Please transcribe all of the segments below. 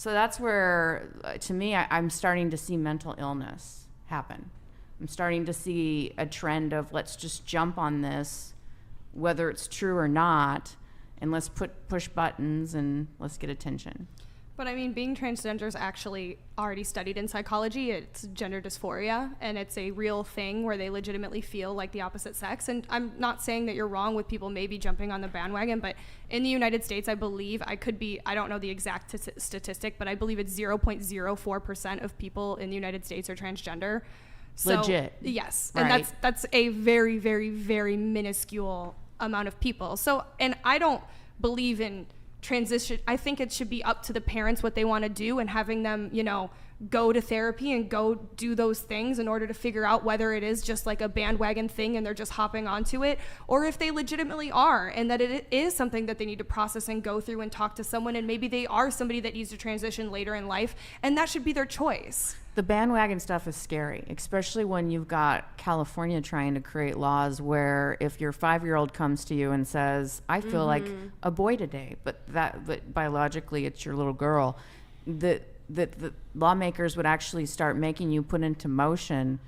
So that's where, to me, I'm starting to see mental illness happen. I'm starting to see a trend of let's just jump on this, whether it's true or not, and let's push buttons and let's get attention. But I mean, being transgender is actually already studied in psychology. It's gender dysphoria, and it's a real thing where they legitimately feel like the opposite sex. And I'm not saying that you're wrong with people maybe jumping on the bandwagon, but in the United States, I believe, I don't know the exact statistic, but I believe it's 0.04% of people in the United States are transgender. So, legit. Yes. Right. And that's a very, very, very minuscule amount of people. So, and I don't believe in transition. I think it should be up to the parents what they want to do, and having them, go to therapy and go do those things in order to figure out whether it is just like a bandwagon thing and they're just hopping onto it, or if they legitimately are, and that it is something that they need to process and go through and talk to someone, and maybe they are somebody that needs to transition later in life, and that should be their choice. The bandwagon stuff is scary, especially when you've got California trying to create laws where if your 5-year-old comes to you and says, I feel like a boy today, but biologically it's your little girl, the lawmakers would actually start making you put into motion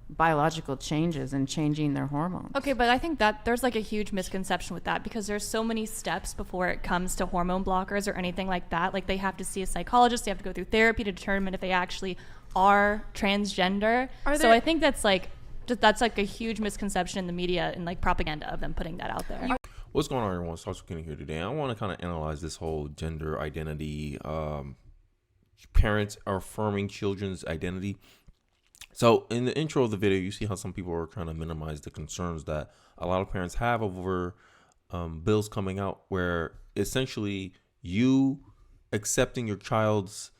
biological changes and changing their hormones. Okay, but I think that there's like a huge misconception with that, because there's so many steps before it comes to hormone blockers or anything like that. Like, they have to see a psychologist, they have to go through therapy to determine if they actually are transgender. So I think that's like a huge misconception in the media and like propaganda of them putting that out there. What's going on, everyone? Sarge Kenny here today. I want to kind of analyze this whole gender identity, parents are affirming children's identity. So in the intro of the video, you see how some people are trying to minimize the concerns that a lot of parents have over bills coming out, where essentially you accepting your child's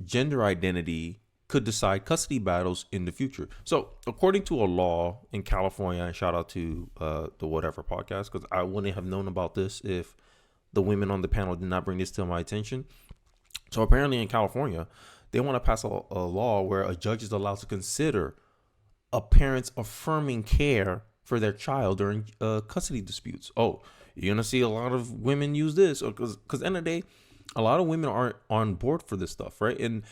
gender identity could decide custody battles in the future. So according to a law in California, and shout out to the Whatever podcast, because I wouldn't have known about this if the women on the panel did not bring this to my attention. So apparently in California, they want to pass a law where a judge is allowed to consider a parent's affirming care for their child during custody disputes. Oh, you're going to see a lot of women use this, because at the end of the day, a lot of women aren't on board for this stuff, right? And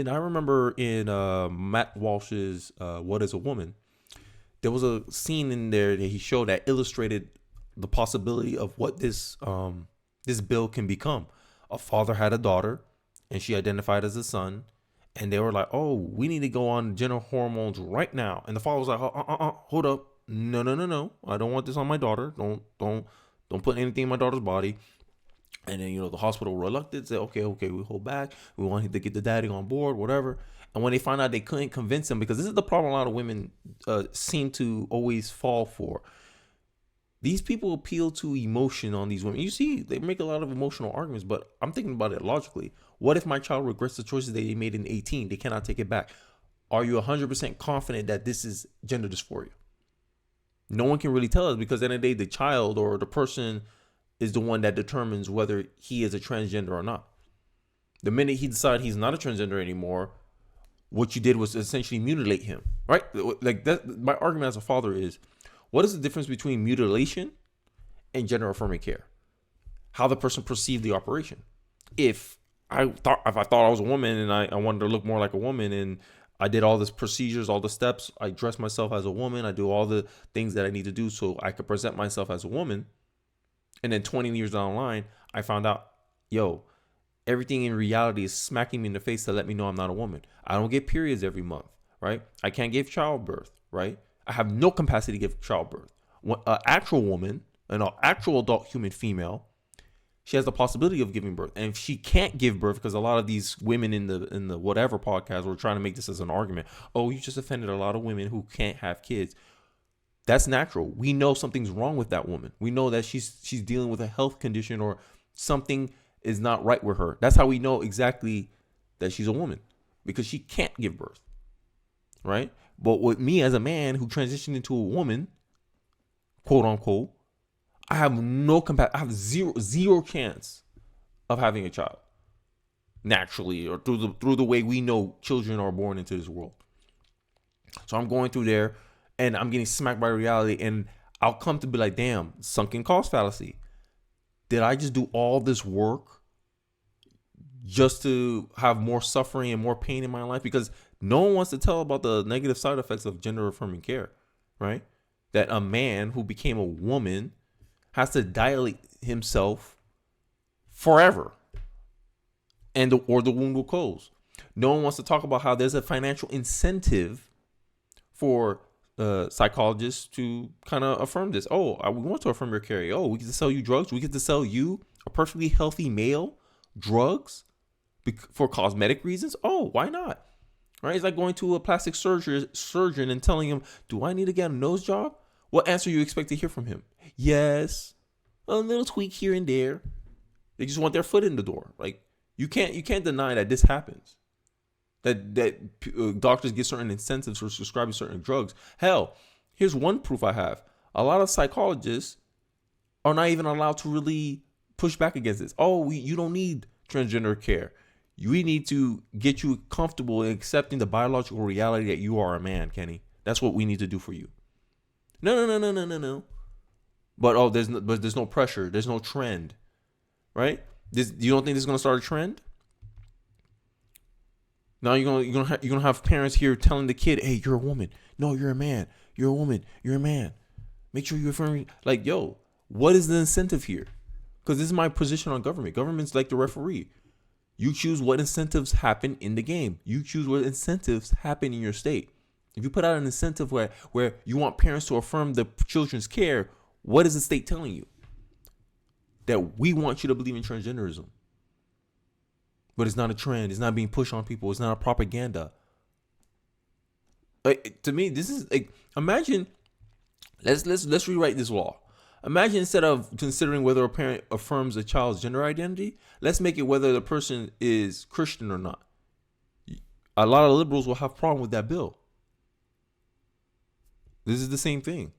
I remember in Matt Walsh's What is a Woman, there was a scene in there that he showed that illustrated the possibility of what this bill can become. A father had a daughter, and she identified as a son, and they were like, oh, we need to go on gender hormones right now. And the father was like, hold up. No. I don't want this on my daughter. Don't put anything in my daughter's body. And then, the hospital reluctant said, okay, we hold back. We want to get the daddy on board, whatever. And when they found out they couldn't convince him, because this is the problem a lot of women seem to always fall for. These people appeal to emotion on these women. You see, they make a lot of emotional arguments, but I'm thinking about it logically. What if my child regrets the choices they made in 18? They cannot take it back. Are you 100% confident that this is gender dysphoria? No one can really tell us, because at the end of the day, the child or the person is the one that determines whether he is a transgender or not. The minute he decides he's not a transgender anymore, what you did was essentially mutilate him, right? Like that. My argument as a father is, what is the difference between mutilation and gender affirming care? How the person perceived the operation. If I thought I was a woman and I wanted to look more like a woman, and I did all these procedures, all the steps, I dress myself as a woman, I do all the things that I need to do so I could present myself as a woman. And then 20 years down the line, I found out, everything in reality is smacking me in the face to let me know I'm not a woman. I don't get periods every month, right? I can't give childbirth, right? I have no capacity to give childbirth. An actual woman, an actual adult human female, she has the possibility of giving birth. And if she can't give birth, because a lot of these women in the Whatever podcast were trying to make this as an argument. Oh, you just offended a lot of women who can't have kids. That's natural. We know something's wrong with that woman. We know that she's dealing with a health condition or something is not right with her. That's how we know exactly that she's a woman, because she can't give birth, right? But with me as a man who transitioned into a woman, quote unquote, I have I have zero chance of having a child naturally, or through the way we know children are born into this world. So I'm going through there, and I'm getting smacked by reality, and I'll come to be like, damn, sunken cost fallacy. Did I just do all this work just to have more suffering and more pain in my life, because no one wants to tell about the negative side effects of gender affirming care, right? That a man who became a woman has to dilate himself forever, and or the wound will close. No one wants to talk about how there's a financial incentive for psychologists to kind of affirm this. Oh, we want to affirm your care. Oh, we get to sell you drugs. We get to sell you, a perfectly healthy male, drugs for cosmetic reasons. Oh, why not? Right? It's like going to a plastic surgeon and telling him, do I need to get a nose job? What answer you expect to hear from him? Yes. A little tweak here and there. They just want their foot in the door. Like, you can't deny that this happens. That doctors get certain incentives for prescribing certain drugs. Hell, here's one proof I have. A lot of psychologists are not even allowed to really push back against this. Oh, you don't need transgender care. We need to get you comfortable in accepting the biological reality that you are a man, Kenny. That's what we need to do for you. No. But there's no pressure. There's no trend, right? You don't think this is gonna start a trend? Now you're gonna have parents here telling the kid, "Hey, you're a woman. No, you're a man. You're a woman. You're a man. Make sure you're affirming." Like, yo, what is the incentive here? Because this is my position on government. Government's like the referee. You choose what incentives happen in the game. You choose what incentives happen in your state. If you put out an incentive where you want parents to affirm the children's care, what is the state telling you? That we want you to believe in transgenderism. But it's not a trend. It's not being pushed on people. It's not a propaganda. Like, to me, this is like, imagine, let's rewrite this law. Imagine instead of considering whether a parent affirms a child's gender identity, let's make it whether the person is Christian or not. A lot of liberals will have a problem with that bill. This is the same thing.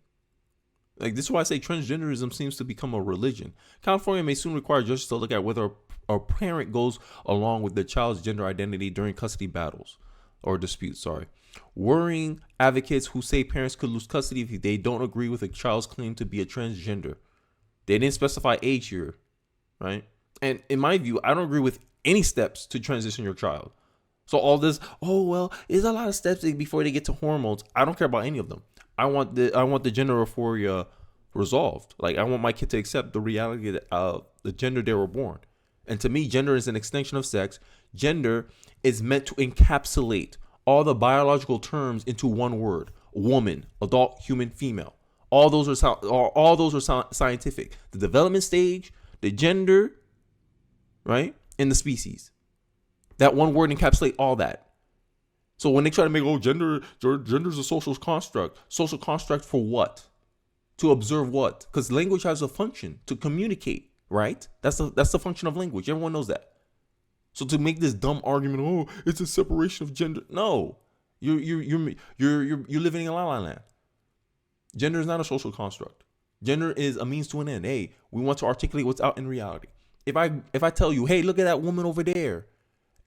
Like, this is why I say transgenderism seems to become a religion. California may soon require judges to look at whether a parent goes along with the child's gender identity during custody battles or disputes, worrying advocates who say parents could lose custody if they don't agree with a child's claim to be a transgender. They didn't specify age here, right? And in my view, I don't agree with any steps to transition your child. So all this, oh, well, there's a lot of steps before they get to hormones. I don't care about any of them. I want the gender euphoria resolved. Like, I want my kid to accept the reality of the gender they were born. And to me, gender is an extension of sex. Gender is meant to encapsulate all the biological terms into one word: woman, adult, human, female. All those are scientific. The development stage, the gender, right, and the species. That one word encapsulates all that. So when they try to make, gender's a social construct. Social construct for what? To observe what? Because language has a function to communicate, right? That's the function of language. Everyone knows that. So to make this dumb argument, oh, it's a separation of gender. No, you're living in La La Land. Gender is not a social construct. Gender is a means to an end. Hey, we want to articulate what's out in reality. If I tell you, hey, look at that woman over there.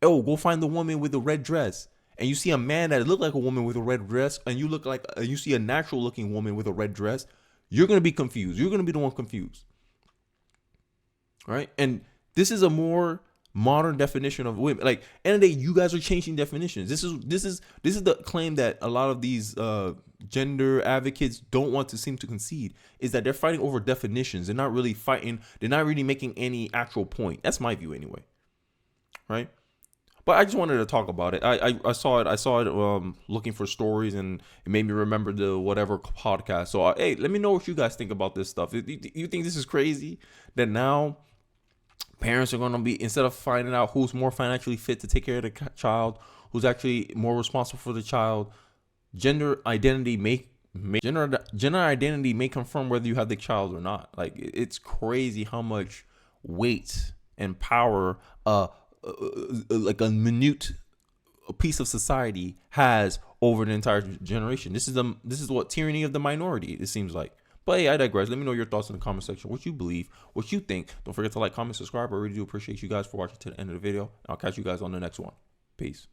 Oh, go find the woman with the red dress. And you see a man that look like a woman with a red dress, and you see a natural looking woman with a red dress, you're going to be confused. You're going to be the one confused. Right? And this is a more modern definition of women. Like, end of the day, you guys are changing definitions. This is the claim that a lot of these gender advocates don't want to seem to concede, is that they're fighting over definitions. They're not really fighting. They're not really making any actual point. That's my view anyway. Right? But I just wanted to talk about it. I saw it looking for stories, and it made me remember the whatever podcast. So, hey, let me know what you guys think about this stuff. You think this is crazy that now parents are going to be, instead of finding out who's more financially fit to take care of the child, who's actually more responsible for the child, gender identity may confirm whether you have the child or not. Like, it's crazy how much weight and power like a minute piece of society has over the entire generation. This is what tyranny of the minority, it seems like. But hey, I digress. Let me know your thoughts in the comment section. What you believe, what you think. Don't forget to like, comment, subscribe. I really do appreciate you guys for watching to the end of the video. I'll catch you guys on the next one. Peace.